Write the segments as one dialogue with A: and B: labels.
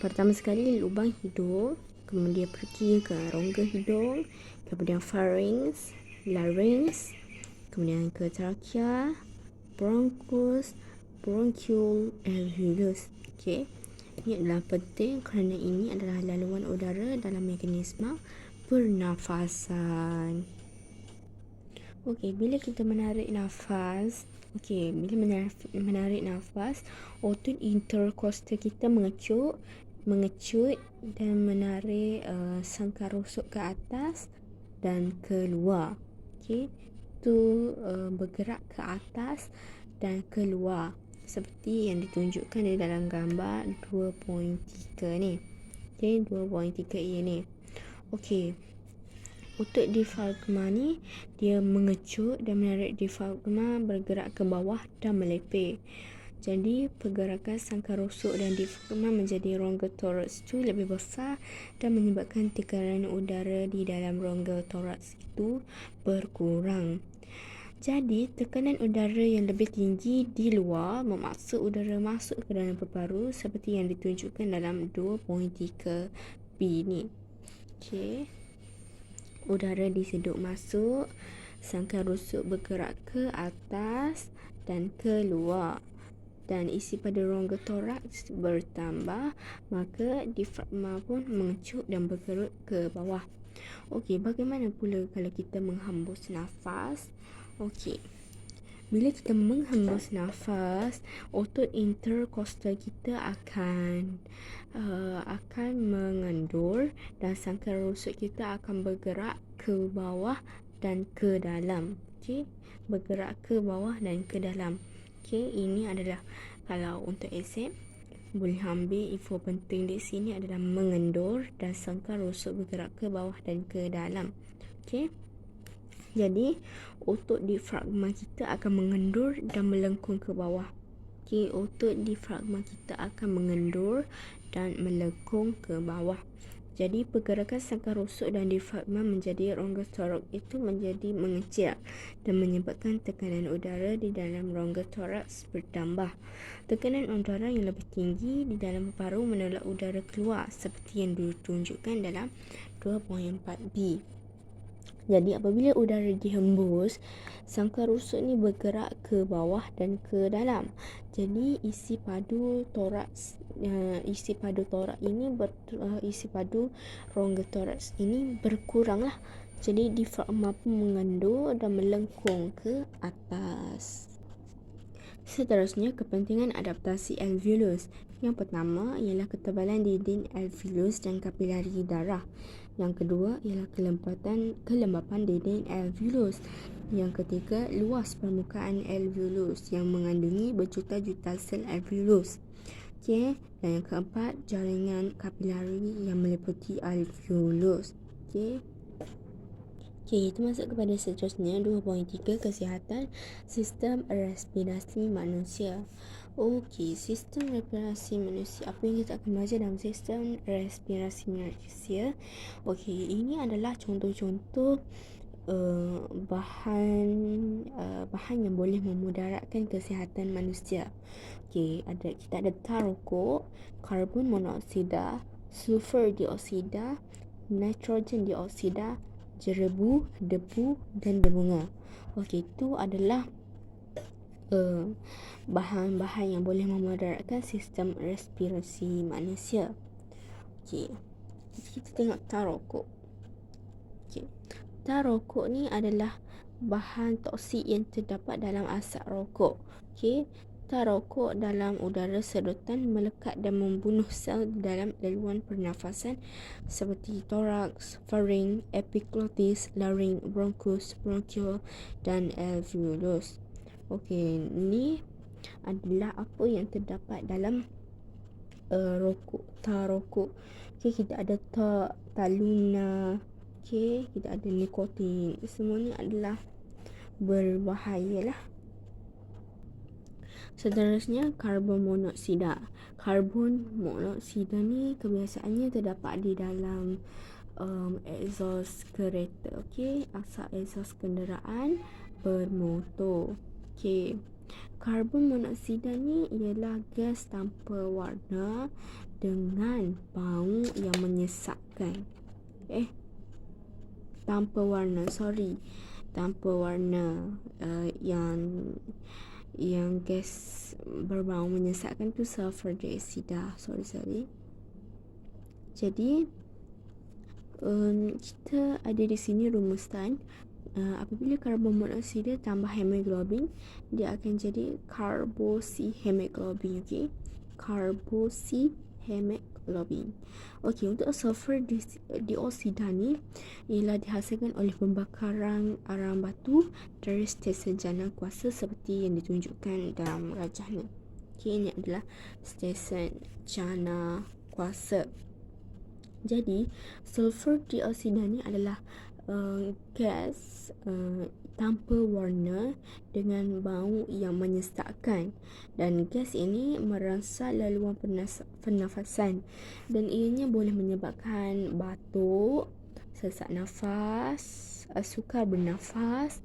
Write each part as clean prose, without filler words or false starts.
A: Pertama sekali lubang hidung, kemudian pergi ke rongga hidung, kemudian pharynx, larynx, kemudian ke trachea, bronchus, bronchiole, alveolus. Okey. Ini adalah penting kerana ini adalah laluan udara dalam mekanisme pernafasan. Okey, bila kita menarik nafas, menarik nafas, otot interkostal kita mengecut dan menarik sangkar rusuk ke atas dan keluar. Okey, itu bergerak ke atas dan keluar seperti yang ditunjukkan di dalam gambar 2.3 ni. Okey, 2.3 ini. Okey. Otot diafragma ni dia mengecut dan menarik diafragma bergerak ke bawah dan melepeh. Jadi pergerakan sangkar rusuk dan diafragma menjadi rongga toraks itu lebih besar dan menyebabkan tekanan udara di dalam rongga toraks itu berkurang. Jadi tekanan udara yang lebih tinggi di luar memaksa udara masuk ke dalam paru-paru seperti yang ditunjukkan dalam 2.3b ni. Okey. Udara disedut masuk, sangkar rusuk bergerak ke atas dan keluar, dan isi pada rongga toraks bertambah, maka diafragma pun mengecut dan bergerak ke bawah. Okey, bagaimana pula kalau kita menghembus nafas? Okey. Bila kita menghembus nafas, otot interkostal kita akan mengendur dan sangkar rusuk kita akan bergerak ke bawah dan ke dalam. Okey, bergerak ke bawah dan ke dalam. Okey, ini adalah kalau untuk exam boleh ambil info penting di sini adalah mengendur dan sangkar rusuk bergerak ke bawah dan ke dalam. Okey. Jadi, otot diafragma kita akan mengendur dan melengkung ke bawah. Okey, otot diafragma kita akan mengendur dan melengkung ke bawah. Jadi, pergerakan sangkar rusuk dan diafragma menjadi rongga toraks itu menjadi mengecil dan menyebabkan tekanan udara di dalam rongga toraks bertambah. Tekanan udara yang lebih tinggi di dalam paru menolak udara keluar seperti yang ditunjukkan dalam 2.4b. Jadi apabila udara dihembus, sangkar rusuk ni bergerak ke bawah dan ke dalam. Jadi isi padu toraks rongga toraks ini berkuranglah. Jadi diafragma pun mengendur dan melengkung ke atas. Seterusnya, kepentingan adaptasi alveolus. Yang pertama ialah ketebalan dinding alveolus dan kapilari darah. Yang kedua ialah kelembapan dinding alveolus. Yang ketiga, luas permukaan alveolus yang mengandungi berjuta-juta sel alveolus. Okey, dan yang keempat, jaringan kapilari yang meliputi alveolus. Okey, kita masuk kepada seterusnya 2.3 kesihatan sistem respirasi manusia. Okey, sistem respirasi manusia. Apa yang kita akan belajar dalam sistem respirasi manusia? Okey, ini adalah contoh-contoh bahan yang boleh memudaratkan kesihatan manusia. Okey, kita ada tar rokok, karbon monoksida, sulfur dioksida, nitrogen dioksida, jerebu, debu dan debunga. Okey, itu adalah bahan-bahan yang boleh memudaratkan sistem respirasi manusia. Okey, kita tengok tar rokok. Okey, tar rokok ni adalah bahan toksik yang terdapat dalam asap rokok. Okey, tar rokok dalam udara sedotan melekat dan membunuh sel dalam laluan pernafasan seperti toraks, pharynx, epiglottis, larynx, bronchus, bronchiole dan alveolus. Okey, ini adalah apa yang terdapat dalam tar rokok. Okey, kita ada taluna. Okey, kita ada nikotin. Semuanya adalah berbahaya lah. Seterusnya, karbon monoksida. Karbon monoksida ni kebiasaannya terdapat di dalam exhaust kereta. Okey, asap exhaust kenderaan bermotor. Okey, karbon monoksida ni ialah gas tanpa warna dengan bau yang menyesatkan. Tanpa warna, yang gas berbau menyesatkan tu sulfur dioksida. Jadi kita ada di sini rumusan. Apabila karbon monoksida tambah hemoglobin, dia akan jadi karboksihemoglobin. Karboksihemoglobin. Untuk sulfur dioksida ni ialah dihasilkan oleh pembakaran arang batu dari stesen jana kuasa seperti yang ditunjukkan dalam rajah ni. Ini adalah stesen jana kuasa. Jadi sulfur dioksida ni adalah gas tanpa warna dengan bau yang menyesatkan, dan gas ini merangsang laluan pernafasan dan ianya boleh menyebabkan batuk, sesak nafas, sukar bernafas,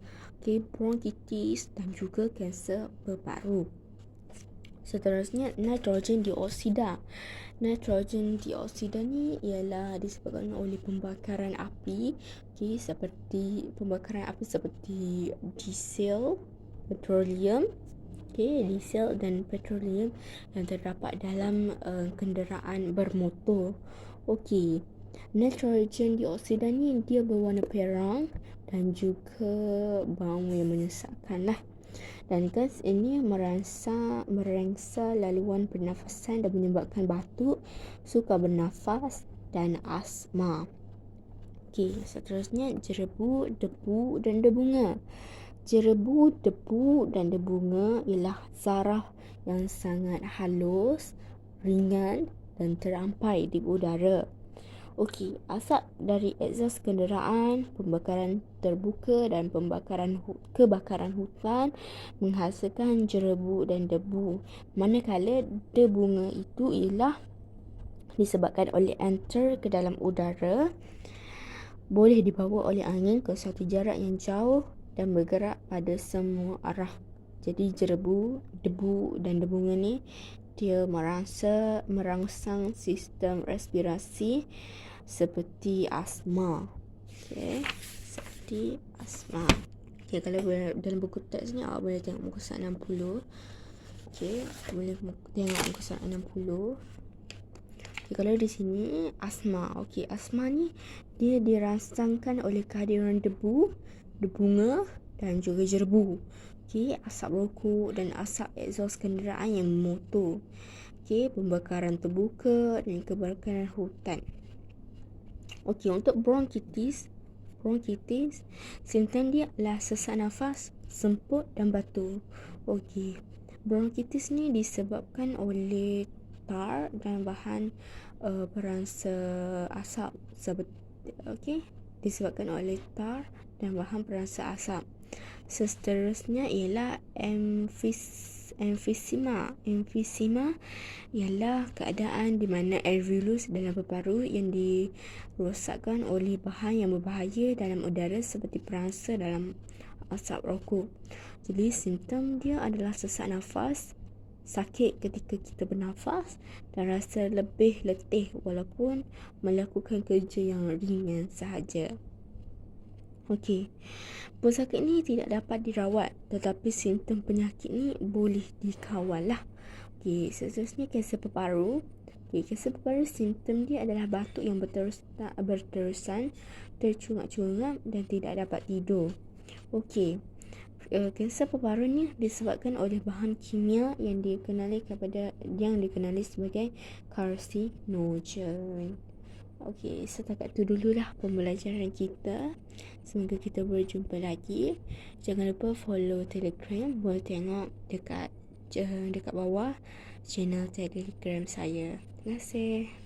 A: bronkitis dan juga kanser paru-paru. Seterusnya, nitrogen dioksida. Nitrogen dioksida ni ialah disebabkan oleh pembakaran api, seperti diesel, petroleum, diesel dan petroleum yang terdapat dalam kenderaan bermotor. Nitrogen dioksida ni dia berwarna perang dan juga bau yang menyesatkan lah. Dan gas ini merangsang laluan pernafasan dan menyebabkan batuk, sukar bernafas dan asma. Seterusnya, jerebu, debu dan debunga. Jerebu, debu dan debunga ialah zarah yang sangat halus, ringan dan terampai di udara. Asap dari exhaust kenderaan, pembakaran terbuka dan kebakaran hutan menghasilkan jerebu dan debu. Manakala debunga itu ialah disebabkan oleh enter ke dalam udara, boleh dibawa oleh angin ke suatu jarak yang jauh dan bergerak pada semua arah. Jadi jerebu, debu dan debunga ni dia merangsang sistem respirasi seperti asma. Seperti asma. Kalau dalam buku teks ni awak boleh tengok muka surat 60. Boleh tengok muka surat 60. Kalau di sini asma. Asma ni dia dirangsangkan oleh kehadiran debu, debunga dan juga jerebu. Asap rokok dan asap exhaust kenderaan yang motor. Pembakaran terbuka dan kebakaran hutan. Untuk bronkitis, simptom dia adalah sesak nafas, semput dan batuk. Bronkitis ni disebabkan oleh tar dan bahan perangsa asap. Disebabkan oleh tar dan bahan perangsa asap. Seterusnya ialah emfisema. Emfisema ialah keadaan di mana alveolus dalam paru-paru yang dirosakkan oleh bahan yang berbahaya dalam udara seperti perangsa dalam asap rokok. Jadi simptom dia adalah sesak nafas, sakit ketika kita bernafas dan rasa lebih letih walaupun melakukan kerja yang ringan sahaja. Pesakit ni tidak dapat dirawat, tetapi simptom penyakit ni boleh dikawal lah. Seterusnya, kanser paru-paru. Kanser paru-paru simptom dia adalah batuk yang berterusan, tercungap-cungap dan tidak dapat tidur. Kanser paru-paru ni disebabkan oleh bahan kimia yang dikenali sebagai karsinogen. Setakat tu dululah pembelajaran kita. Semoga kita berjumpa lagi. Jangan lupa follow Telegram. Boleh tengok dekat bawah channel Telegram saya. Terima kasih.